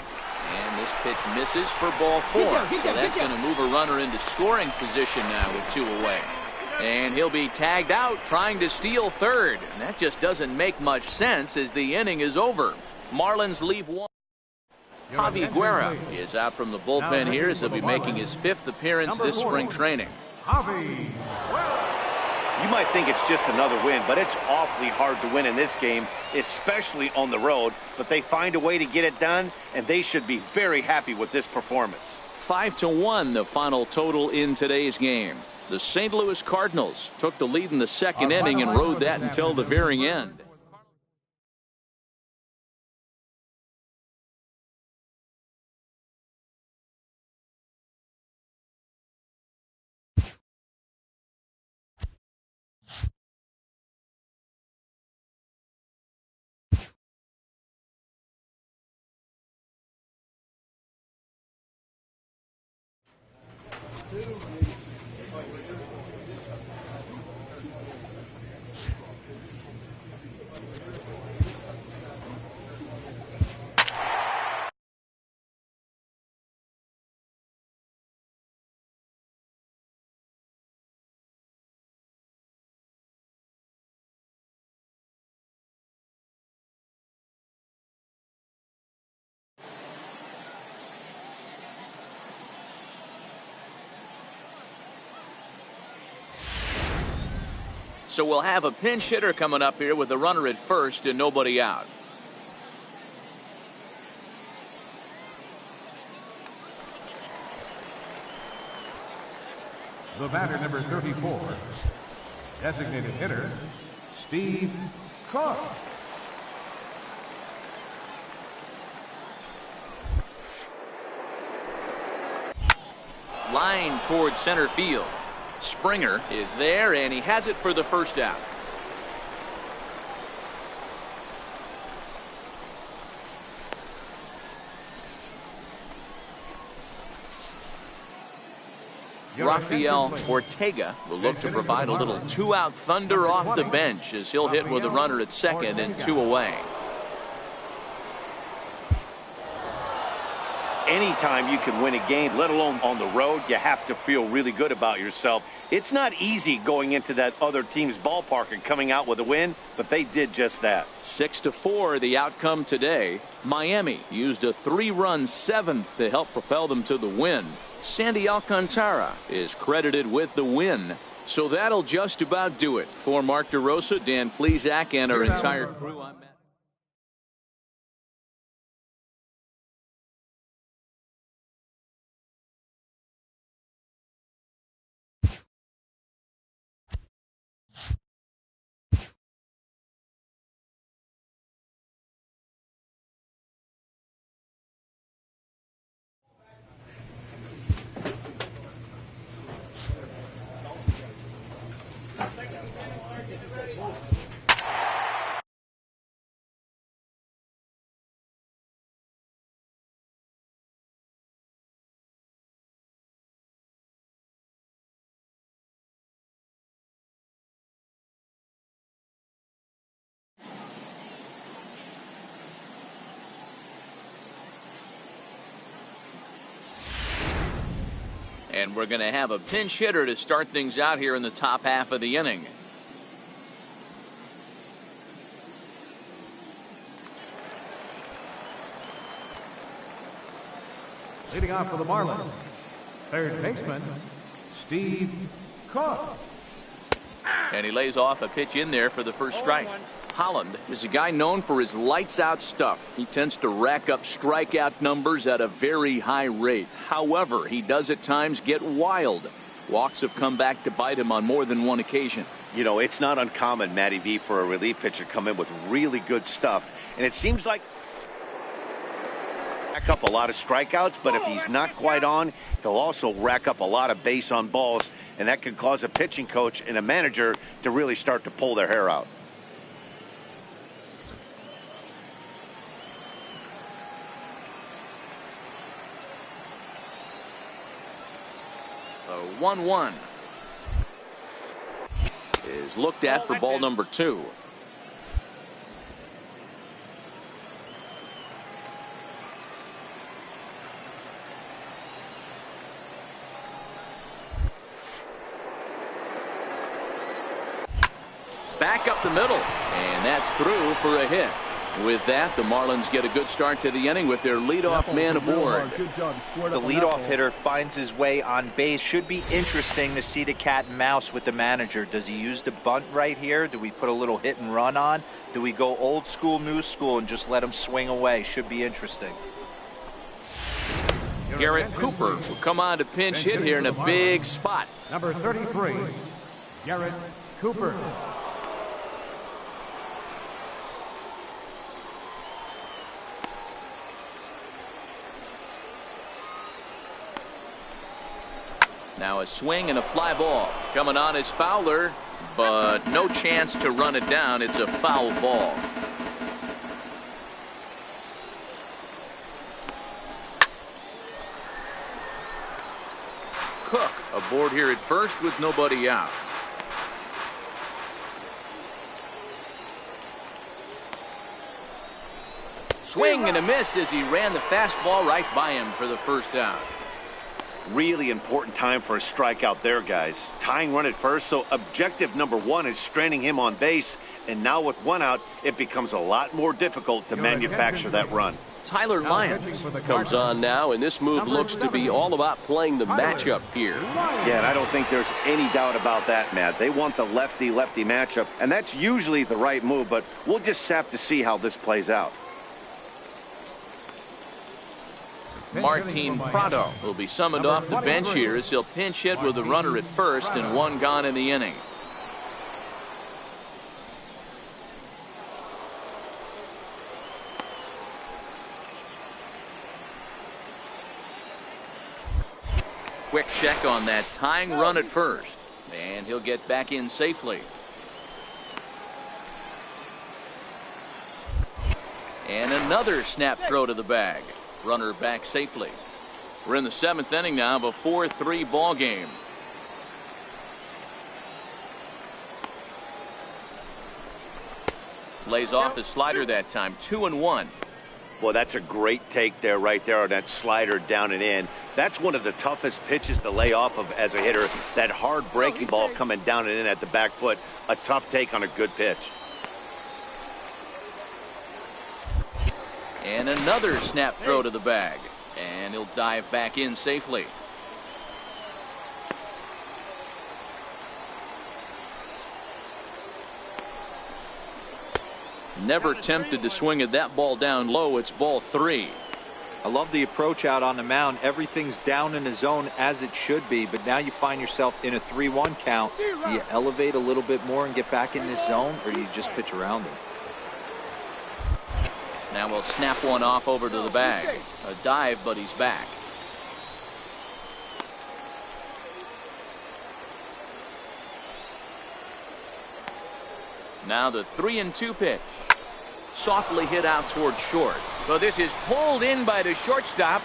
And this pitch misses for ball 4. So that's going to move a runner into scoring position now with 2 away. And he'll be tagged out trying to steal third. And that just doesn't make much sense as the inning is over. Marlins leave 1. Javi Guerra is out from the bullpen here as he'll be making his 5th appearance this spring training. Javi. You might think it's just another win, but it's awfully hard to win in this game, especially on the road. But they find a way to get it done, and they should be very happy with this performance. 5-1 the final total in today's game. The St. Louis Cardinals took the lead in the 2nd inning and rode that until the very end. So we'll have a pinch hitter coming up here with a runner at first and nobody out. The batter, number 34, designated hitter, Steve Cook. Line towards center field. Springer is there, and he has it for the first out. Rafael Ortega will look to provide a little 2-out thunder off the bench as he'll hit with a runner at second and 2 away. Anytime you can win a game, let alone on the road, you have to feel really good about yourself. It's not easy going into that other team's ballpark and coming out with a win, but they did just that. 6-4 the outcome today. Miami used a 3-run 7th to help propel them to the win. Sandy Alcantara is credited with the win. So that'll just about do it. For Mark DeRosa, Dan Plesac, and our entire crew, I'm Matt. And we're going to have a pinch hitter to start things out here in the top half of the inning. Leading off for the Marlins, third baseman, Steve Cook. And he lays off a pitch in there for the first strike. Holland is a guy known for his lights-out stuff. He tends to rack up strikeout numbers at a very high rate. However, he does at times get wild. Walks have come back to bite him on more than one occasion. You know, it's not uncommon, Matty V, for a relief pitcher to come in with really good stuff. And it seems like rack up a lot of strikeouts, but if he's not quite on, he'll also rack up a lot of base on balls, and that can cause a pitching coach and a manager to really start to pull their hair out. The 1-1 is looked at for ball number 2. Back up the middle, and that's through for a hit. With that, the Marlins get a good start to the inning with their leadoff man aboard. The leadoff hitter finds his way on base. Should be interesting to see the cat and mouse with the manager. Does he use the bunt right here? Do we put a little hit and run on? Do we go old school, new school, and just let him swing away? Should be interesting. Garrett Cooper will come on to pinch hit here in a big spot. Number 33, Garrett Cooper. Now a swing and a fly ball. Coming on is Fowler, but no chance to run it down. It's a foul ball. Cook aboard here at first with nobody out. Swing and a miss as he ran the fastball right by him for the first out. Really important time for a strikeout there, guys. Tying run at first, so objective number 1 is stranding him on base, and now with 1 out, it becomes a lot more difficult to manufacture that run. Tyler Lyons comes on now, and this move looks to be all about playing the matchup here. Yeah, and I don't think there's any doubt about that, Matt. They want the lefty-lefty matchup, and that's usually the right move, but we'll just have to see how this plays out. Martin Prado will be summoned off the bench here as he'll pinch hit with a runner at first and 1 gone in the inning. Quick check on that tying run at first, and he'll get back in safely. And another snap throw to the bag. Runner back safely. We're in the 7th inning now of a 4-3 ball game. Lays off the slider that time. 2-1. Boy, that's a great take there, right there on that slider down and in. That's one of the toughest pitches to lay off of as a hitter. That hard breaking ball coming down and in at the back foot. A tough take on a good pitch. And another snap throw to the bag. And he'll dive back in safely. Never tempted to swing at that ball down low. It's ball 3. I love the approach out on the mound. Everything's down in the zone as it should be, but now you find yourself in a 3-1 count. Do you elevate a little bit more and get back in this zone, or do you just pitch around it? Now we'll snap one off over to the bag. A dive, but he's back. Now the 3-2 pitch. Softly hit out toward short. Well, this is pulled in by the shortstop.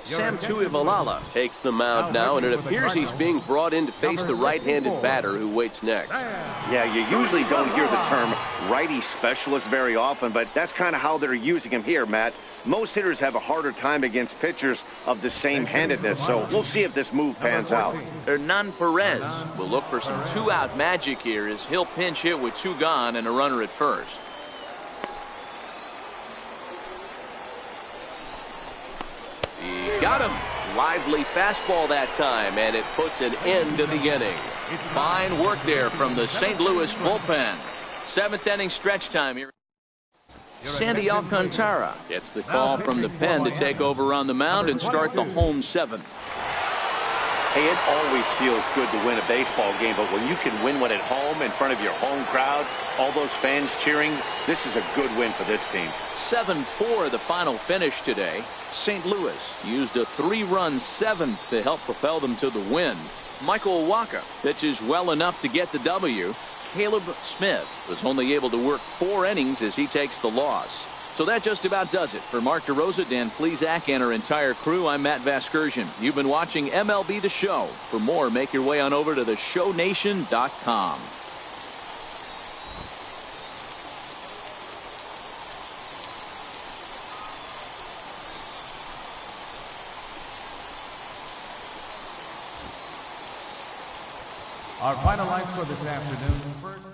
Sam Tuivalala takes the mound now, and it appears he's being brought in to face the right-handed batter who waits next. Yeah, you usually don't hear the term righty specialist very often, but that's kind of how they're using him here, Matt. Most hitters have a harder time against pitchers of the same handedness, so we'll see if this move pans out. Hernan Perez will look for some two-out magic here as he'll pinch hit with 2 gone and a runner at first. He got him. Lively fastball that time, and it puts an end to the inning. Fine work there from the St. Louis bullpen. 7th inning stretch time here. Sandy Alcantara gets the call from the pen to take over on the mound and start the home 7th. Hey, it always feels good to win a baseball game, but when you can win one at home in front of your home crowd, all those fans cheering, this is a good win for this team. 7-4 the final finish today. St. Louis used a 3-run 7th to help propel them to the win. Michael Wacha pitches well enough to get the W. Caleb Smith was only able to work 4 innings as he takes the loss. So that just about does it. For Mark DeRosa, Dan Plesac, and our entire crew, I'm Matt Vasgersian. You've been watching MLB The Show. For more, make your way on over to theshownation.com. Our final lines for this afternoon. First,